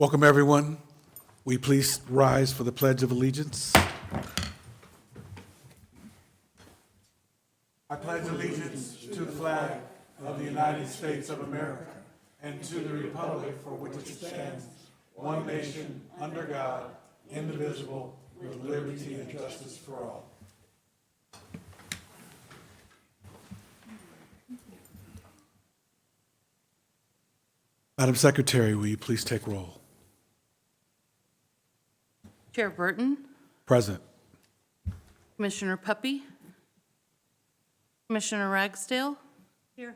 Welcome, everyone. Will you please rise for the Pledge of Allegiance? I pledge allegiance to the flag of the United States of America and to the republic for which it stands, one nation, under God, indivisible, with liberty and justice for all. Madam Secretary, will you please take roll? Chair Burton, Present. Commissioner Puppy, Commissioner Ragsdale, Here.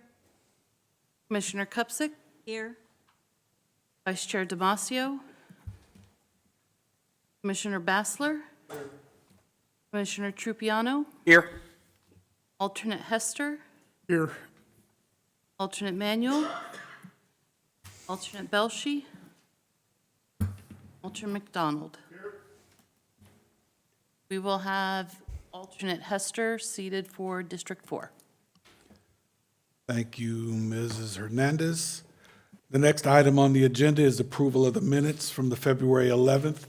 Commissioner Kupsick, Here. Vice Chair Damasio, Commissioner Bassler, Commissioner Trupiano, Here. Alternate Hester, Here. Alternate Manuel, Alternate Belshi, Alternate McDonald. We will have Alternate Hester seated for District 4. Thank you, Mrs. Hernandez. The next item on the agenda is approval of the minutes from the February 11th,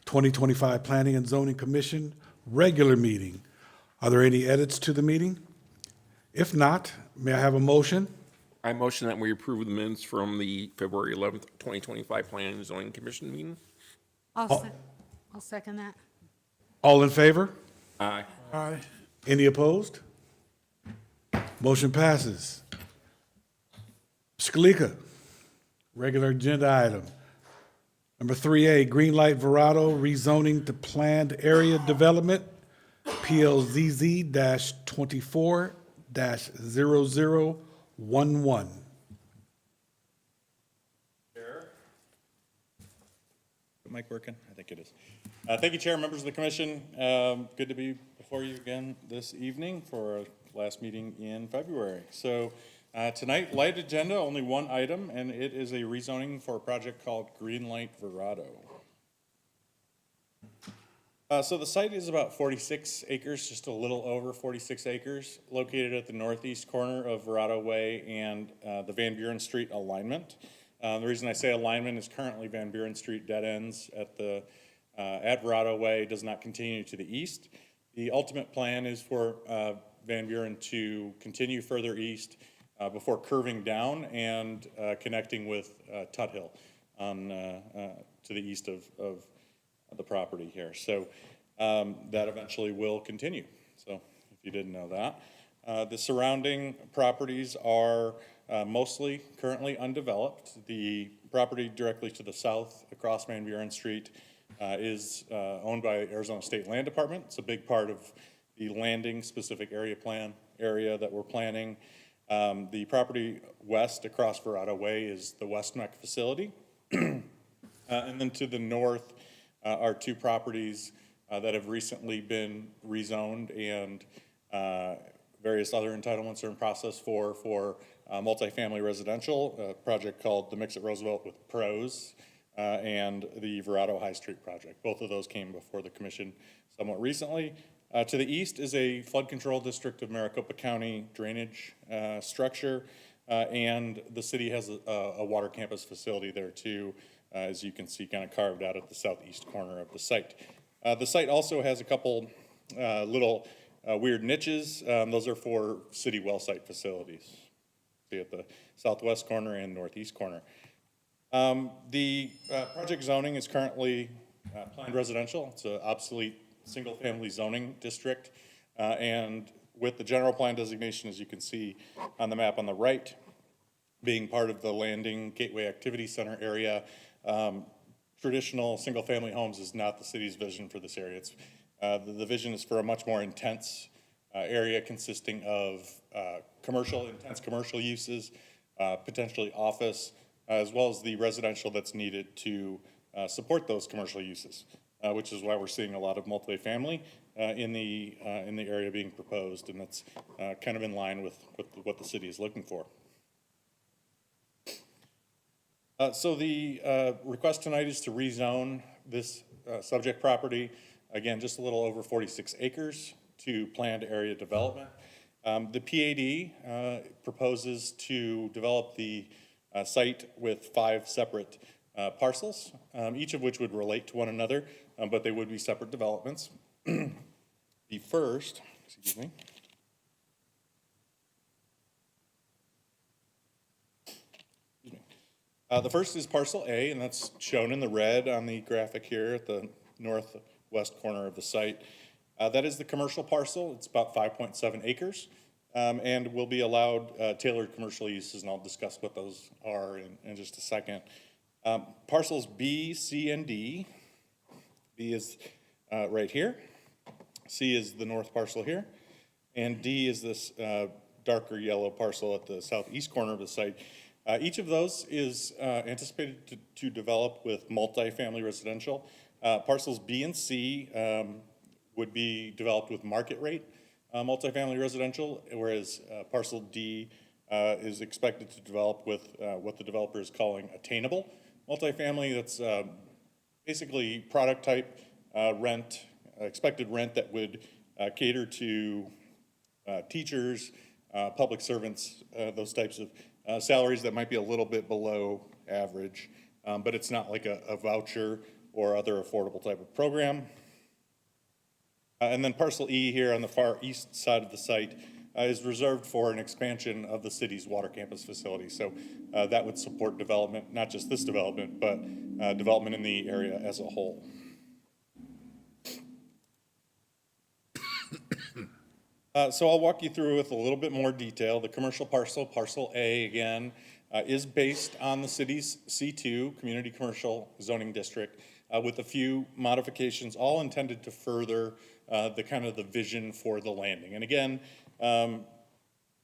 2025 Planning and Zoning Commission regular meeting. Are there any edits to the meeting? If not, may I have a motion? I motion that we approve the minutes from the February 11th, 2025 Planning and Zoning Commission meeting. I'll second that. All in favor? Aye. Aye. Any opposed? Motion passes. Scaleka, regular agenda item. Number 3A, Greenlight Verado rezoning to planned area development, PLZZ-24-0011. Mic working? I think it is. Thank you, Chair, members of the commission. Good to be before you again this evening for our last meeting in February. So tonight, light agenda, only one item, and it is a rezoning for a project called Greenlight Verado. So the site is about 46 acres, just a little over 46 acres, located at the northeast corner of Verado Way and the Van Buren Street alignment. The reason I say alignment is currently Van Buren Street dead ends at Verado Way, does not continue to the east. The ultimate plan is for Van Buren to continue further east before curving down and connecting with Tuthill on to the east of the property here. So that eventually will continue. So if you didn't know that. The surrounding properties are mostly currently undeveloped. The property directly to the south across Van Buren Street is owned by Arizona State Land Department. It's a big part of the landing specific area plan area that we're planning. The property west across Verado Way is the West Mech facility. And then to the north are two properties that have recently been rezoned, and various other entitlements are in process for multifamily residential, a project called the Mix at Roosevelt with Pros, and the Verado High Street project. Both of those came before the commission somewhat recently. To the east is a flood control district of Maricopa County drainage structure, and the city has a water campus facility there too, as you can see kind of carved out at the southeast corner of the site. The site also has a couple little weird niches. Those are for city well site facilities. See at the southwest corner and northeast corner. The project zoning is currently planned residential. It's an obsolete single-family zoning district. And with the general plan designation, as you can see on the map on the right, being part of the Landing Gateway Activity Center area, traditional single-family homes is not the city's vision for this area. It's, the vision is for a much more intense area consisting of intense commercial uses, potentially office, as well as the residential that's needed to support those commercial uses, which is why we're seeing a lot of multifamily in the area being proposed, and that's kind of in line with what the city is looking for. So the request tonight is to rezone this subject property, again, just a little over 46 acres to planned area development. The PAD proposes to develop the site with 5 separate parcels, each of which would relate to one another, but they would be separate developments. The first, excuse me. The first is parcel A, and that's shown in the red on the graphic here at the northwest corner of the site. That is the commercial parcel. It's about 5.7 acres, and will be allowed tailored commercial uses, and I'll discuss what those are in just a second. Parcels B, C, and D. B is right here. C is the north parcel here, and D is this darker yellow parcel at the southeast corner of the site. Each of those is anticipated to develop with multifamily residential. Parcels B and C would be developed with market rate multifamily residential, whereas parcel D is expected to develop with what the developer is calling attainable multifamily. That's basically product type rent, expected rent that would cater to teachers, public servants, those types of salaries that might be a little bit below average, but it's not like a voucher or other affordable type of program. And then parcel E here on the far east side of the site is reserved for an expansion of the city's water campus facility. So that would support development, not just this development, but development in the area as a whole. So I'll walk you through with a little bit more detail. The commercial parcel, parcel A again, is based on the city's C2, Community Commercial Zoning District, with a few modifications, all intended to further the vision for the landing. And again, the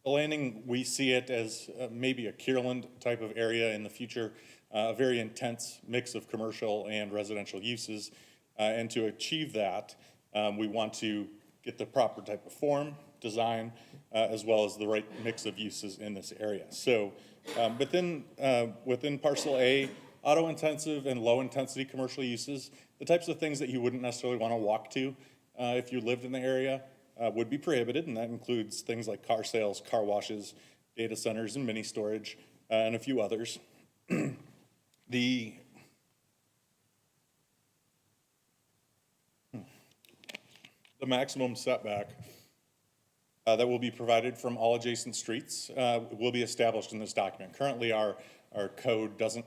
landing, we see it as maybe a Kierland type of area in the future, a very intense mix of commercial and residential uses. And to achieve that, we want to get the proper type of form, design, as well as the right mix of uses in this area. So within parcel A, auto-intensive and low-intensity commercial uses, the types of things that you wouldn't necessarily want to walk to if you lived in the area would be prohibited, and that includes things like car sales, car washes, data centers, and mini storage, and a few others. The maximum setback that will be provided from all adjacent streets will be established in this document. Currently, our code doesn't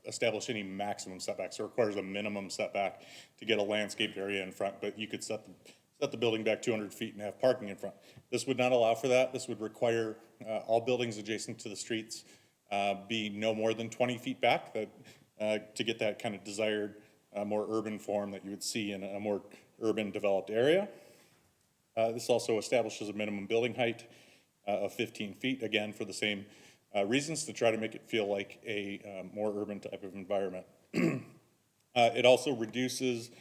establish any maximum setbacks. It requires a minimum setback to get a landscaped area in front, but you could set the building back 200 feet and have parking in front. This would not allow for that. This would require all buildings adjacent to the streets be no more than 20 feet back to get that kind of desired more urban form that you would see in a more urban developed area. This also establishes a minimum building height of 15 feet, again, for the same reasons, to try to make it feel like a more urban type of environment. It also reduces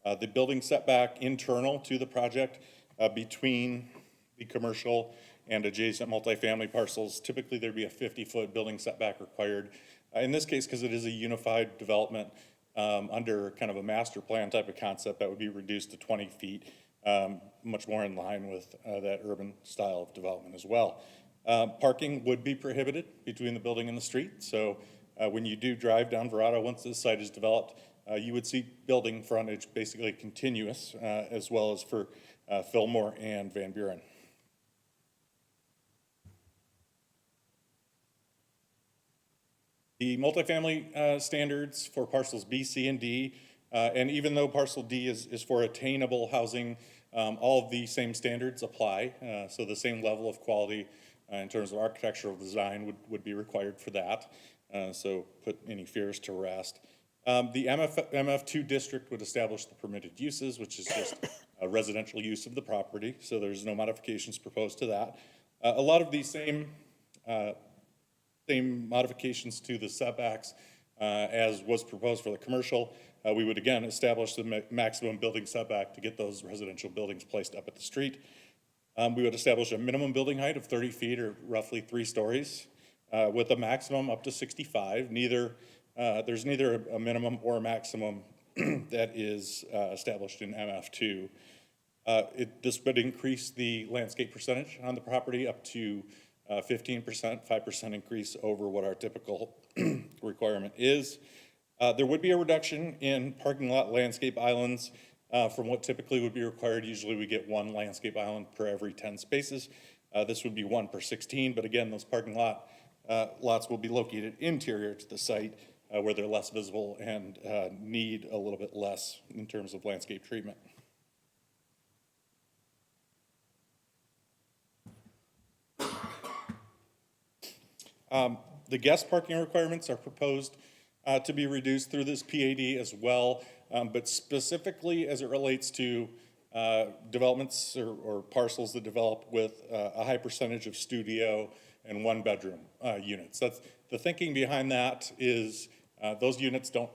the building setback internal to the project between the commercial and adjacent multifamily parcels. Typically, there'd be a 50-foot building setback required. In this case, because it is a unified development under kind of a master plan type of concept, that would be reduced to 20 feet, much more in line with that urban style of development as well. Parking would be prohibited between the building and the street. So when you do drive down Verrado, once this site is developed, you would see building frontage basically continuous, as well as for Fillmore and Van Buren. The multifamily standards for parcels B, C, and D, and even though parcel D is for attainable housing, all of the same standards apply. So the same level of quality in terms of architectural design would be required for that. So put any fears to rest. The MF2 district would establish the permitted uses, which is just a residential use of the property. So there's no modifications proposed to that. A lot of these same modifications to the setbacks as was proposed for the commercial. We would again establish the maximum building setback to get those residential buildings placed up at the street. We would establish a minimum building height of 30 feet or roughly 3 stories with a maximum up to 65. There's neither a minimum or a maximum that is established in MF2. This would increase the landscape percentage on the property up to 15%, 5% increase over what our typical requirement is. There would be a reduction in parking lot landscape islands from what typically would be required. Usually we get one landscape island per every 10 spaces. This would be 1 per 16, but again, those parking lots will be located interior to the site where they're less visible and need a little bit less in terms of landscape treatment. The guest parking requirements are proposed to be reduced through this PAD as well, but specifically as it relates to developments or parcels that develop with a high percentage of studio and one-bedroom units. That's the thinking behind that is those units don't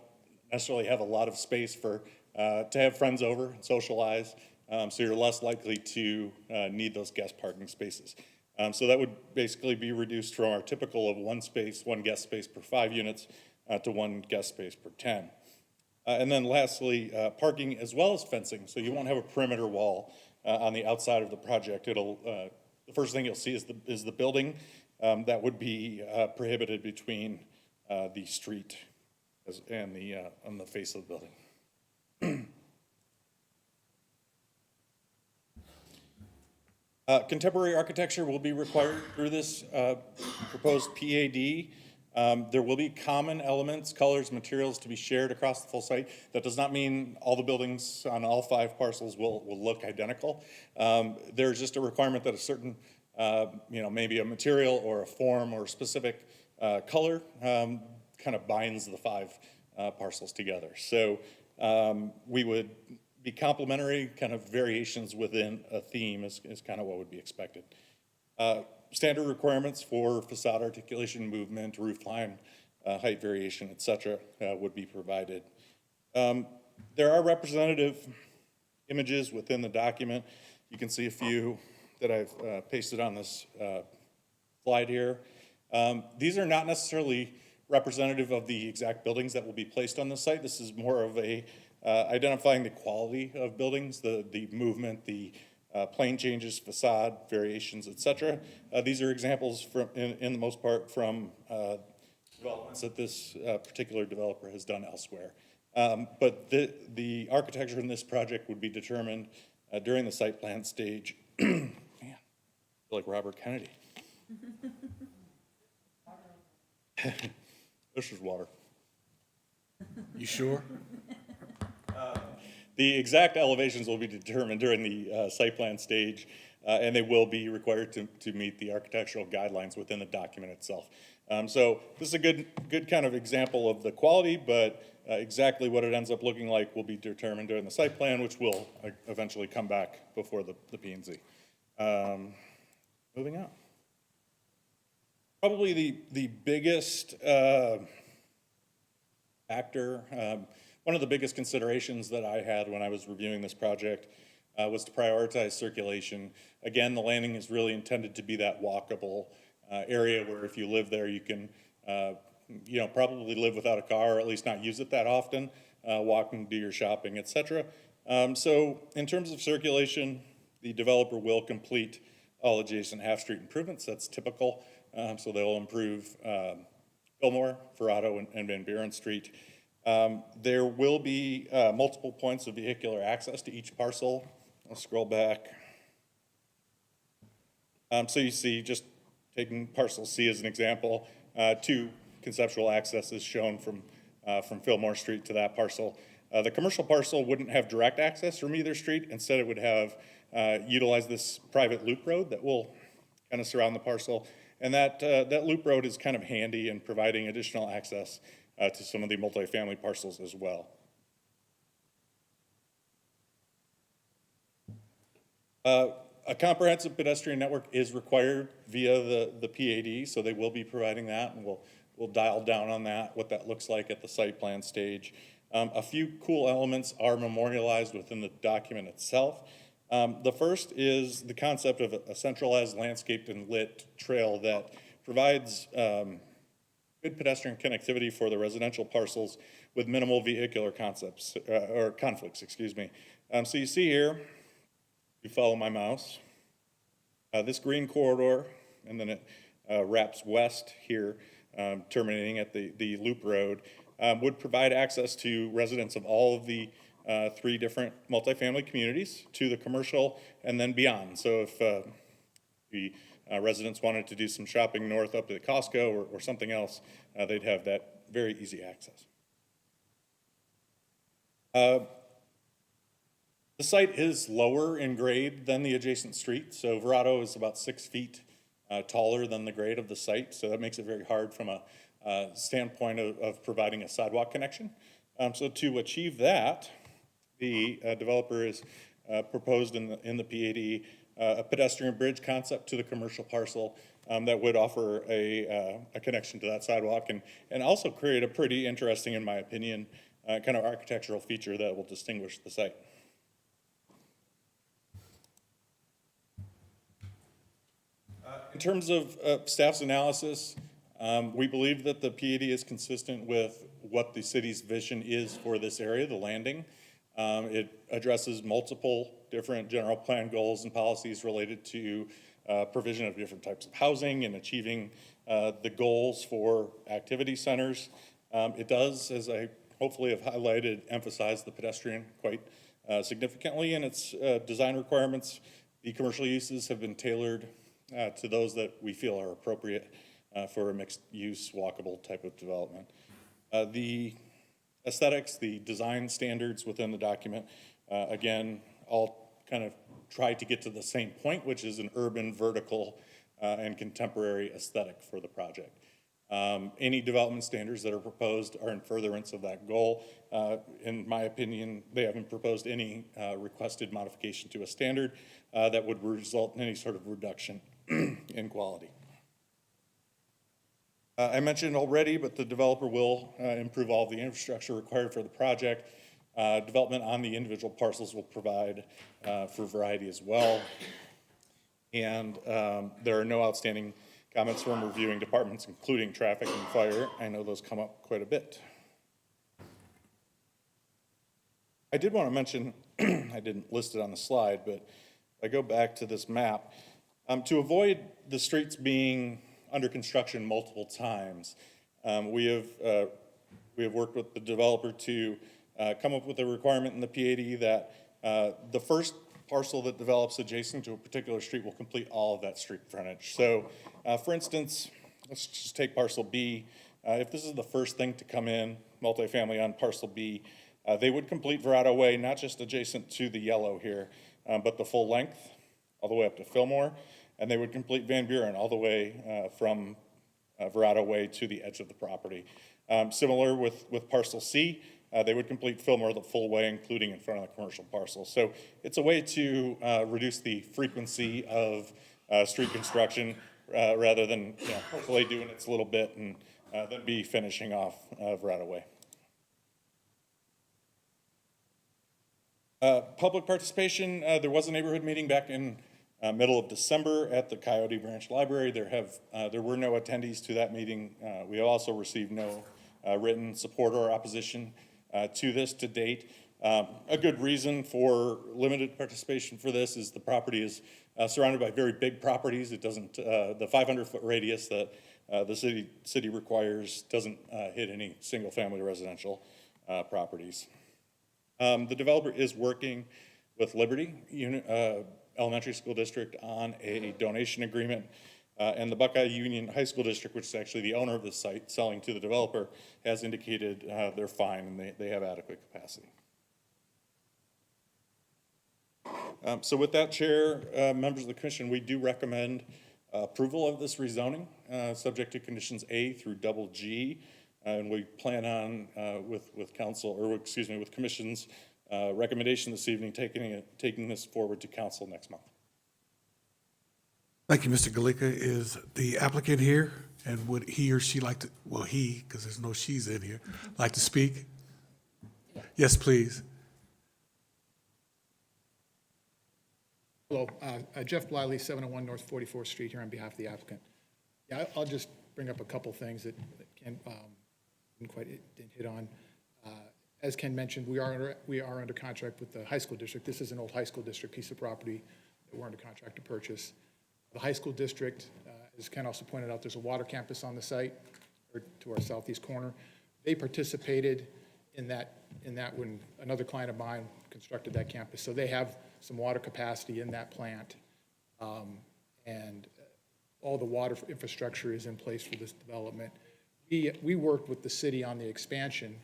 necessarily have a lot of space for to have friends over and socialize, so you're less likely to need those guest parking spaces. So that would basically be reduced from our typical of one guest space per 5 units to 1 guest space per 10. And then lastly, parking as well as fencing. So you won't have a perimeter wall on the outside of the project. It'll, the first thing you'll see is the building that would be prohibited between the street and on the face of the building. Contemporary architecture will be required through this proposed PAD. There will be common elements, colors, materials to be shared across the full site. That does not mean all the buildings on all 5 parcels will look identical. There's just a requirement that a certain, maybe a material or a form or a specific color kind of binds the 5 parcels together. So we would be complementary kind of variations within a theme is kind of what would be expected. Standard requirements for facade articulation, movement, roof line, height variation, et cetera, would be provided. There are representative images within the document. You can see a few that I've pasted on this slide here. These are not necessarily representative of the exact buildings that will be placed on the site. This is more of a identifying the quality of buildings, the movement, the plane changes, facade variations, et cetera. These are examples from, in the most part, from developments that this particular developer has done elsewhere. But the architecture in this project would be determined during the site plan stage. Man, I feel like Robert Kennedy. This is water. You sure? The exact elevations will be determined during the site plan stage, and they will be required to meet the architectural guidelines within the document itself. So this is a good kind of example of the quality, but exactly what it ends up looking like will be determined during the site plan, which will eventually come back before the P&Z. Moving on. Probably the biggest factor, one of the biggest considerations that I had when I was reviewing this project was to prioritize circulation. Again, the landing is really intended to be that walkable area where if you live there, you can, probably live without a car, or at least not use it that often, walk and do your shopping, et cetera. So in terms of circulation, the developer will complete all adjacent half-street improvements. That's typical. So they'll improve Fillmore, Verrado, and Van Buren Street. There will be multiple points of vehicular access to each parcel. I'll scroll back. So you see, just taking parcel C as an example, 2 conceptual accesses shown from Fillmore Street to that parcel. The commercial parcel wouldn't have direct access from either street. Instead, it would have utilize this private loop road that will kind of surround the parcel. And that loop road is kind of handy in providing additional access to some of the multifamily parcels as well. A comprehensive pedestrian network is required via the PAD, so they will be providing that, and we'll dial down on that, what that looks like at the site plan stage. A few cool elements are memorialized within the document itself. The first is the concept of a centralized landscaped and lit trail that provides good pedestrian connectivity for the residential parcels with minimal vehicular conflicts, excuse me. So you see here, you follow my mouse, this green corridor, and then it wraps west here, terminating at the loop road. would provide access to residents of all of the 3 different multifamily communities to the commercial and then beyond. So if the residents wanted to do some shopping north up at Costco or something else, they'd have that very easy access. The site is lower in grade than the adjacent street, so Verrado is about 6 feet taller than the grade of the site, so that makes it very hard from a standpoint of providing a sidewalk connection. So to achieve that, the developer has proposed in the PAD a pedestrian bridge concept to the commercial parcel that would offer a connection to that sidewalk and also create a pretty interesting, in my opinion, kind of architectural feature that will distinguish the site. In terms of staff's analysis, we believe that the PAD is consistent with what the city's vision is for this area, the landing. It addresses multiple different general plan goals and policies related to provision of different types of housing and achieving the goals for activity centers. It does, as I hopefully have highlighted, emphasize the pedestrian quite significantly in its design requirements. The commercial uses have been tailored to those that we feel are appropriate for a mixed-use, walkable type of development. The aesthetics, the design standards within the document, again, all kind of try to get to the same point, which is an urban, vertical, and contemporary aesthetic for the project. Any development standards that are proposed are in furtherance of that goal. In my opinion, they haven't proposed any requested modification to a standard that would result in any sort of reduction in quality. I mentioned already, but the developer will improve all of the infrastructure required for the project. Development on the individual parcels will provide for variety as well. And there are no outstanding comments from reviewing departments, including traffic and fire. I know those come up quite a bit. I did want to mention, I didn't list it on the slide, but if I go back to this map, to avoid the streets being under construction multiple times, we have worked with the developer to come up with a requirement in the PAD that the first parcel that develops adjacent to a particular street will complete all of that street frontage. So, for instance, let's just take parcel B. If this is the first thing to come in, multifamily on parcel B, they would complete Verrado Way, not just adjacent to the yellow here, but the full length, all the way up to Fillmore, and they would complete Van Buren all the way from Verrado Way to the edge of the property. Similar with parcel C, they would complete Fillmore the full way, including in front of the commercial parcel. So it's a way to reduce the frequency of street construction rather than hopefully doing its little bit and then be finishing off Verrado Way. Public participation, there was a neighborhood meeting back in middle of December at the Coyote Branch Library. There were no attendees to that meeting. We also received no written support or opposition to this to date. A good reason for limited participation for this is the property is surrounded by very big properties. It doesn't, the 500-foot radius that the city requires doesn't hit any single-family residential properties. The developer is working with Liberty Elementary School District on a donation agreement. And the Buckeye Union High School District, which is actually the owner of the site selling to the developer, has indicated they're fine and they have adequate capacity. So with that, Chair, members of the commission, we do recommend approval of this rezoning, subject to conditions A through double G. And we plan on, with council, or excuse me, with commission's recommendation this evening, taking this forward to council next month. Thank you, Mr. Galika. Is the applicant here? And would he or she like to, well, he, because there's no she's in here, like to speak? Yes, please. Hello, Jeff Bliley, 701 North 44th Street, here on behalf of the applicant. Yeah, I'll just bring up a couple things that Ken didn't hit on. As Ken mentioned, we are under contract with the high school district. This is an old high school district piece of property that we're under contract to purchase. The high school district, as Ken also pointed out, there's a water campus on the site, or to our southeast corner. They participated in that when another client of mine constructed that campus. So they have some water capacity in that plant. And all the water infrastructure is in place for this development. We worked with the city on the expansion.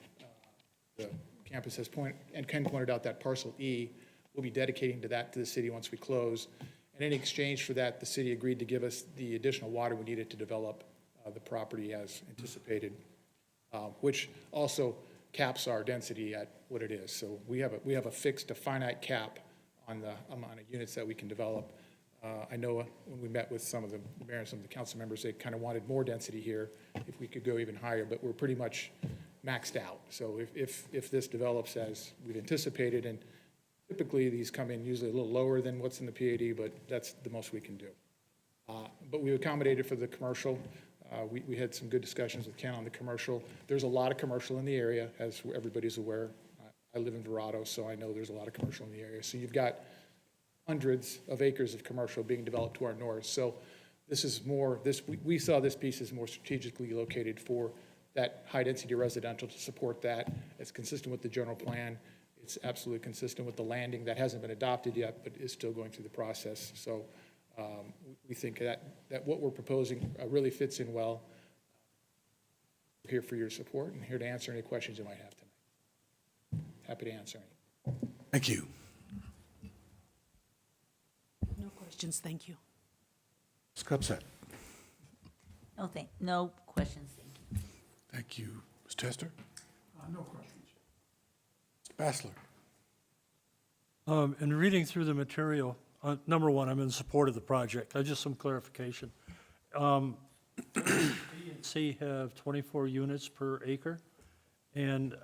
The campus has and Ken pointed out that parcel E, we'll be dedicating to the city once we close. And in exchange for that, the city agreed to give us the additional water we needed to develop the property as anticipated, which also caps our density at what it is. So we have a fixed, a finite cap on the amount of units that we can develop. I know when we met with some of the mayor and some of the council members, they kind of wanted more density here, if we could go even higher, but we're pretty much maxed out. So if this develops as we've anticipated, and typically these come in usually a little lower than what's in the PAD, but that's the most we can do. But we accommodated for the commercial. We had some good discussions with Ken on the commercial. There's a lot of commercial in the area, as everybody's aware. I live in Verrado, so I know there's a lot of commercial in the area. So you've got hundreds of acres of commercial being developed to our north. So this is more, we saw this piece as more strategically located for that high-density residential to support that. It's consistent with the general plan. It's absolutely consistent with the landing that hasn't been adopted yet, but is still going through the process. So we think that what we're proposing really fits in well. We're here for your support and here to answer any questions you might have tonight. Happy to answer any. Thank you. No questions, thank you. Ms. Cupset. No questions, thank you. Thank you. Ms. Tester? No questions. Mr. Bassler? In reading through the material, number one, I'm in support of the project. Just some clarification. B and C have 24 units per acre, and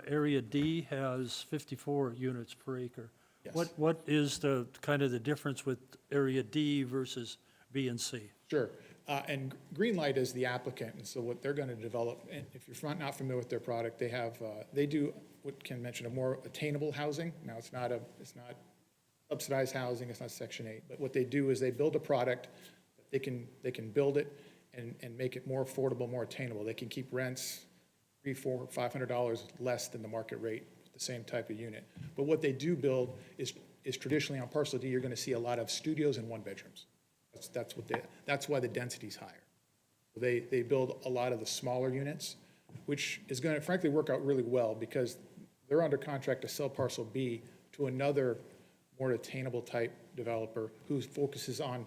Area D has 54 units per acre. Yes. What is the kind of the difference with Area D versus B and C? Sure. And Greenlight is the applicant, and so what they're going to develop, and if you're not familiar with their product, they do what Ken mentioned, a more attainable housing. Now, it's not subsidized housing, it's not Section 8, but what they do is they build a product, they can build it and make it more affordable, more attainable. They can keep rents $300, $400, $500 less than the market rate with the same type of unit. But what they do build is traditionally on parcel D, you're going to see a lot of studios and one bedrooms. That's why the density's higher. They build a lot of the smaller units, which is going to frankly work out really well because they're under contract to sell parcel B to another more attainable type developer who focuses on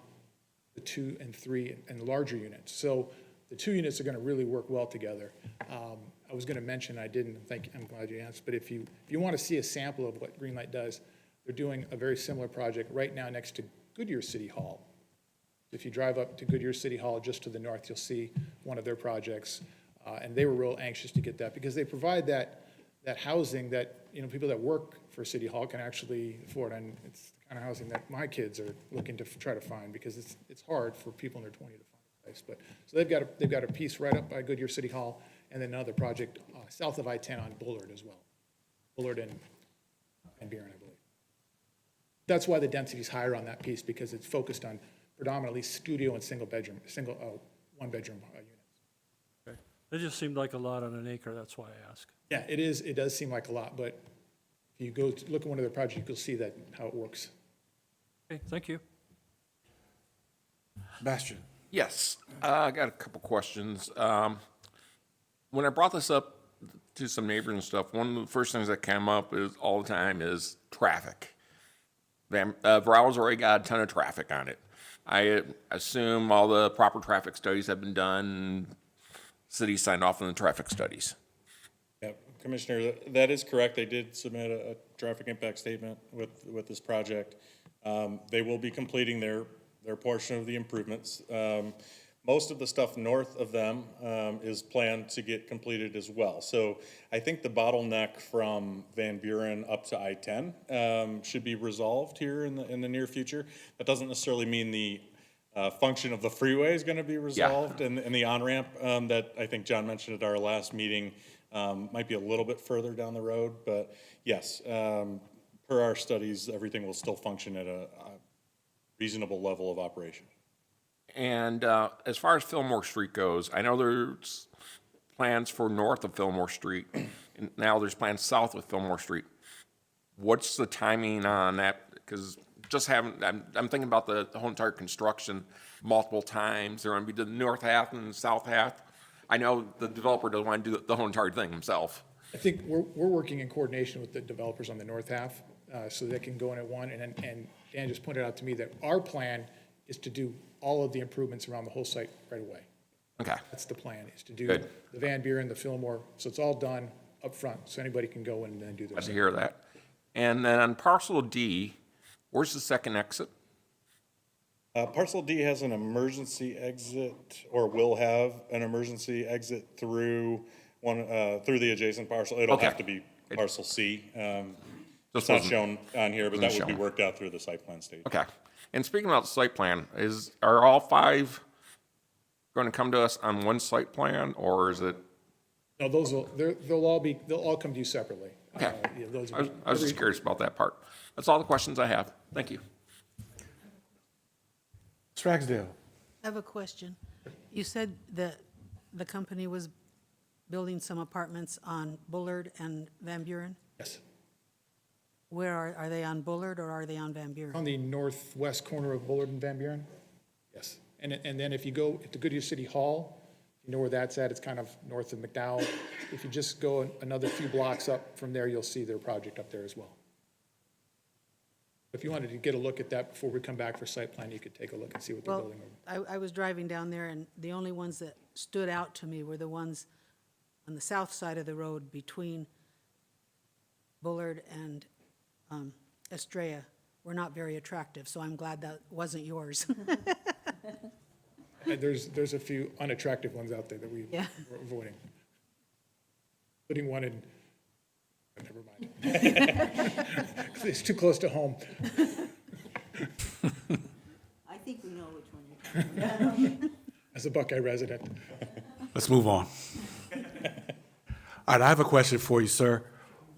the 2 and 3 and larger units. So the 2 units are going to really work well together. I was going to mention, I didn't, I'm glad you asked, but if you want to see a sample of what Greenlight does, they're doing a very similar project right now next to Goodyear City Hall. If you drive up to Goodyear City Hall just to the north, you'll see one of their projects. And they were real anxious to get that because they provide that housing that, people that work for City Hall can actually afford. And it's the kind of housing that my kids are looking to try to find because it's hard for people in their 20s to find a place. But so they've got a piece right up by Goodyear City Hall and then another project south of I-10 on Bullard as well. Bullard and Buren, I believe. That's why the density is higher on that piece because it's focused on predominantly studio and one-bedroom units. Okay. It just seemed like a lot on an acre, that's why I asked. Yeah, it is. It does seem like a lot, but if you go look at one of their projects, you'll see that how it works. Okay, thank you. Bastian? Yes, I got a couple questions. When I brought this up to some neighbors and stuff, one of the first things that came up all the time is traffic. Verrado's already got a ton of traffic on it. I assume all the proper traffic studies have been done, city signed off on the traffic studies. Yeah, Commissioner, that is correct. They did submit a traffic impact statement with this project. They will be completing their portion of the improvements. Most of the stuff north of them is planned to get completed as well. So I think the bottleneck from Van Buren up to I-10 should be resolved here in the near future. That doesn't necessarily mean the function of the freeway is going to be resolved, and the on-ramp that I think John mentioned at our last meeting might be a little bit further down the road. But yes, per our studies, everything will still function at a reasonable level of operation. And as far as Fillmore Street goes, I know there's plans for north of Fillmore Street, and now there's plans south of Fillmore Street. What's the timing on that? Because just haven't, I'm thinking about the whole entire construction multiple times. They're going to be the north half and the south half. I know the developer doesn't want to do the whole entire thing himself. I think we're working in coordination with the developers on the north half, so they can go in at one, and Dan just pointed out to me that our plan is to do all of the improvements around the whole site right away. Okay. That's the plan, is to do Good. the Van Buren, the Fillmore, so it's all done up front, so anybody can go in and then do the Glad to rest. hear that. And then on parcel D, where's the second exit? Parcel D has an emergency exit, or will have an emergency exit through through the adjacent parcel. It'll Okay. have to be parcel C. Just It's not wasn't- shown on here, but that wasn't would be shown. worked out through the site plan stage. Okay. And speaking about the site plan, are all 5 going to come to us on one site plan, or is it? No, they'll all come to you separately. Okay. Yeah, those I will was be- just curious about that part. That's all the questions I have. Thank you. Ms. Ragsdale? I have a question. You said that the company was building some apartments on Bullard and Van Buren? Yes. Where are they on Bullard or are they on Van Buren? On the northwest corner of Bullard and Van Buren? Yes. And then if you go to Goodyear City Hall, you know where that's at, it's kind of north of McDowell. If you just go another few blocks up from there, you'll see their project up there as well. If you wanted to get a look at that before we come back for site plan, you could take a look and see what they're Well, building. I was driving down there, and the only ones that stood out to me were the ones on the south side of the road between Bullard and Estrella were not very attractive, so I'm glad that wasn't yours. And there's a few unattractive ones out there that we're Yeah. avoiding. Putting one in, never mind. It's too close to home. I think we know which one you're talking about. As a Buckeye resident. Let's move on. All right, I have a question for you, sir.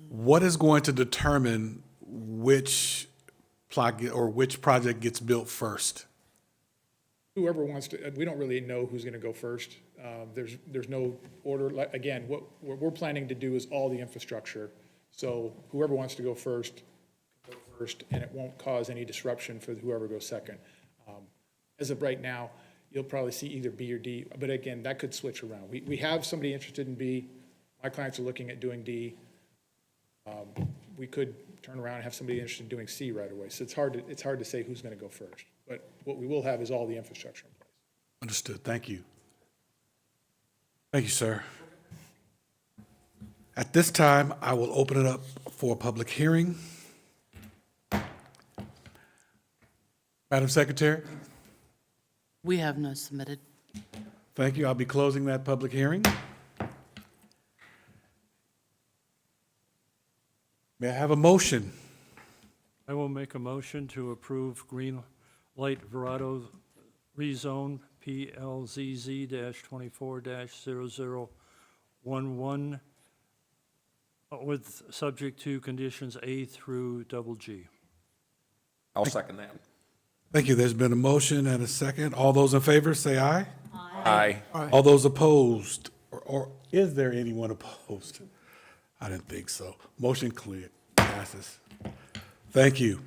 What is going to determine which which project gets built first? Whoever wants to, we don't really know who's going to go first. There's no order. Again, what we're planning to do is all the infrastructure. So whoever wants to go first, and it won't cause any disruption for whoever goes second. As of right now, you'll probably see either B or D, but again, that could switch around. We have somebody interested in B. My clients are looking at doing D. We could turn around and have somebody interested in doing C right away. So it's hard to say who's going to go first. But what we will have is all the infrastructure in place. Understood. Thank you. Thank you, sir. At this time, I will open it up for a public hearing. Madam Secretary? We have no submitted. Thank you. I'll be closing that public hearing. May I have a motion? I will make a motion to approve Green Light Verado rezone PLZZ-24-0011 with subject to conditions A through double G. I'll second that. Thank you. There's been a motion and a second. All those in favor, say aye. Aye. All those opposed, or is there anyone opposed? I didn't think so. Motion cleared, passes. Thank you.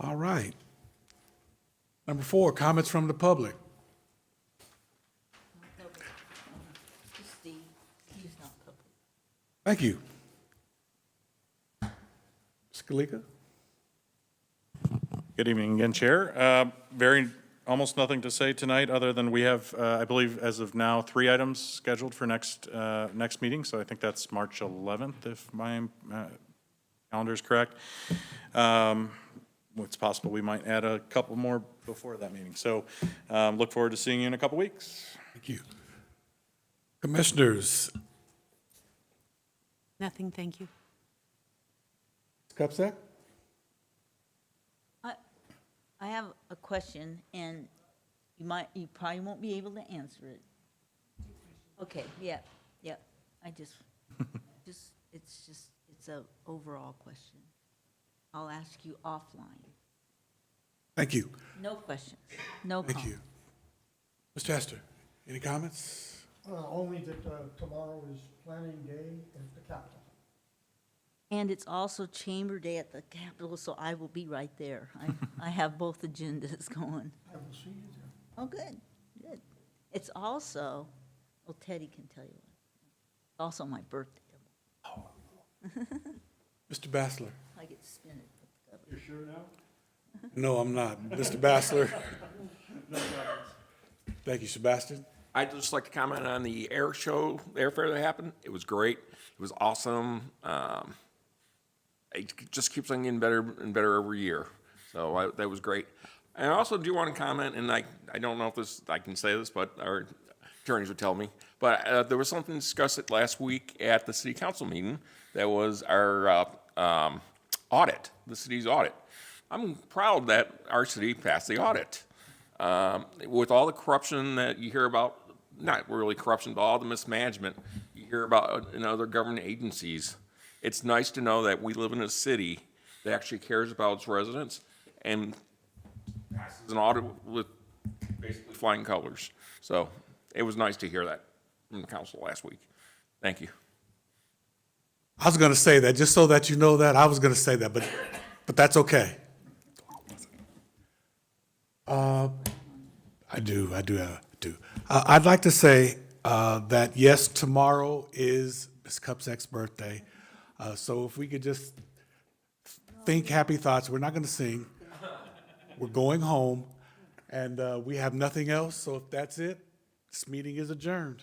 All right. Number 4, comments from the public. Steve, he's not public. Thank you. Scaleka? Good evening again, Chair. Almost nothing to say tonight, other than we have, I believe, as of now, 3 items scheduled for next meeting, so I think that's March 11th, if my calendar is correct. It's possible we might add a couple more before that meeting. So look forward to seeing you in a couple weeks. Thank you. Commissioners, Nothing, thank you. Ms. Cupsack? I have a question, and you probably won't be able to answer it. Okay, yeah. It's a overall question. I'll ask you offline. Thank you. No questions, no Thank comments. you. Ms. Chester? Any comments? Only that tomorrow is planning day at the Capitol. And it's also Chamber Day at the Capitol, so I will be right there. I have both agendas going. I will see you there. Oh, good, good. It's also, well, Teddy can tell you, it's also my birthday. Mr. Bassler? I get to spend it with the governor. You sure now? No, I'm not. Mr. Bassler? Thank you, Sebastian. I'd just like to comment on the air show, the air fair that happened. It was great. It was awesome. It just keeps on getting better and better every year. So that was great. And I also do want to comment, and I don't know if I can say this, but our attorneys would tell me. But there was something discussed at last week at the city council meeting that was our audit, the city's audit. I'm proud that our city passed the audit. With all the corruption that you hear about, not really corruption, but all the mismanagement you hear about in other government agencies, it's nice to know that we live in a city that actually cares about its residents and passes an audit with basically flying colors. So it was nice to hear that from the council last week. Thank you. I was going to say that, just so that you know that, I was going to say that, but that's okay. I do. I'd like to say that, yes, tomorrow is Ms. Cupsack's birthday. So if we could just think happy thoughts. We're not going to sing. We're going home, and we have nothing else. So if that's it, this meeting is adjourned.